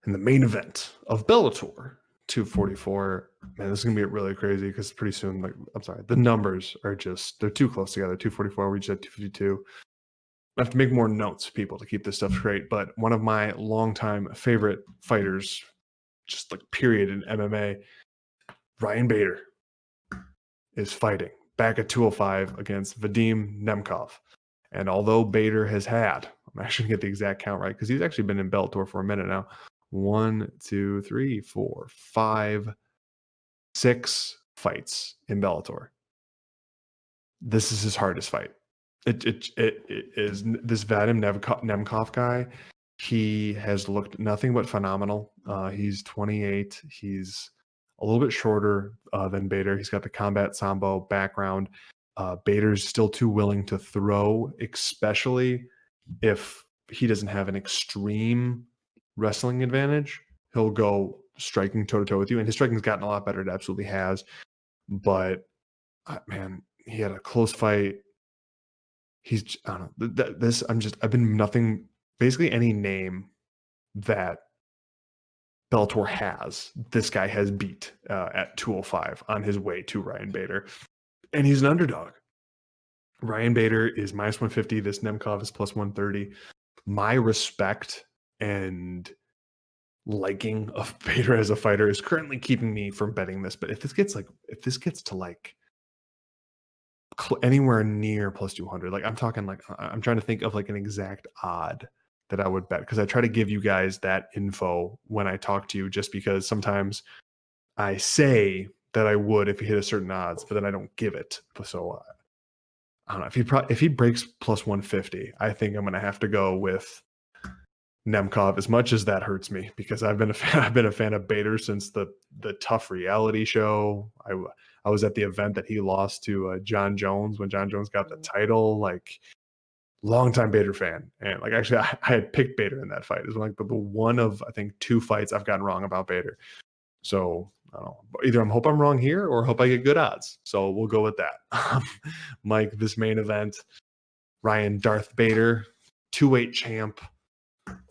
in the main event of Bellator 244. Man, this is gonna be really crazy because pretty soon, the numbers are they're too close together. 244, we just had 252. I have to make more notes, people, to keep this stuff straight. But one of my longtime favorite fighters, just like period in MMA, Ryan Bader, is fighting back at 205 against Vadim Nemkov. And although Bader has had, I'm actually gonna get the exact count right because he's actually been in Bellator for a minute now. 1, 2, 3, 4, 5, 6 fights in Bellator. This is his hardest fight. It is this Vadim Nemkov guy. He has looked nothing but phenomenal. He's 28. He's a little bit shorter than Bader. He's got the combat sambo background. Bader's still too willing to throw, especially if he doesn't have an extreme wrestling advantage. He'll go striking toe-to-toe with you, and his striking's gotten a lot better. It absolutely has. But, man, he had a close fight. I don't know. I've been nothing, basically any name that Bellator has, this guy has beat at 205 on his way to Ryan Bader. And he's an underdog. Ryan Bader is minus 150. This Nemkov is plus 130. My respect and liking of Bader as a fighter is currently keeping me from betting this. But if this gets to anywhere near plus 200, I'm trying to think of an exact odd that I would bet, because I try to give you guys that info when I talk to you, just because sometimes I say that I would if he hit a certain odds, but then I don't give it. So I don't know if he breaks plus 150. I think I'm going to have to go with Nemkov, as much as that hurts me, because I've been a fan of Bader since the Tough reality show. I was at the event that he lost to John Jones when John Jones got the title. Longtime Bader fan, and actually I had picked Bader in that fight. It was the one of, I think, 2 fights I've gotten wrong about Bader. So I don't know, either I hope I'm wrong here or hope I get good odds. So we'll go with that. Mike, this main event, Ryan Darth Bader, 2-weight champ,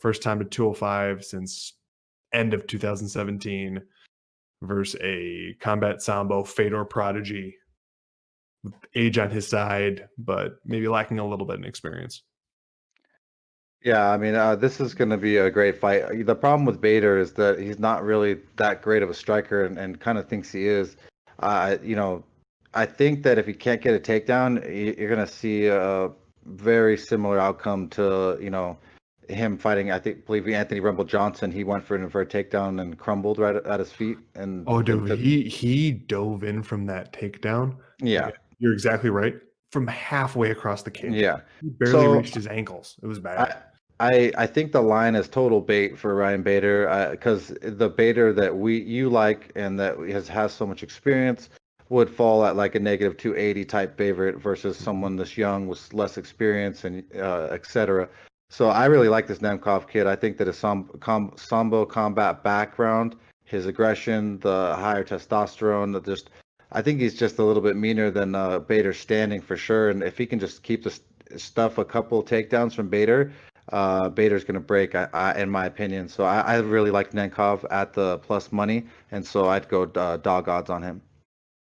first time to 205 since end of 2017, versus a combat sambo Fedor prodigy, with age on his side, but maybe lacking a little bit in experience. Yeah, I mean, this is going to be a great fight. The problem with Bader is that he's not really that great of a striker, and kind of thinks he is. I think that if he can't get a takedown, you're going to see a very similar outcome to, him fighting. Believe Anthony Rumble Johnson. He went for a takedown and crumbled right at his feet. And dude, he dove in from that takedown. Yeah, you're exactly right. From halfway across the cage. Yeah, he barely reached his ankles. It was bad. I think the line is total bait for Ryan Bader, because the Bader that you like and that has so much experience would fall at a negative 280 type favorite versus someone this young with less experience and etc. So I really like this Nemkov kid. I think that his sambo combat background, his aggression, the higher testosterone, I think he's just a little bit meaner than Bader standing for sure. And if he can just keep the stuff a couple takedowns from Bader, Bader's going to break, in my opinion. So I really like Nemkov at the plus money, and so I'd go dog odds on him.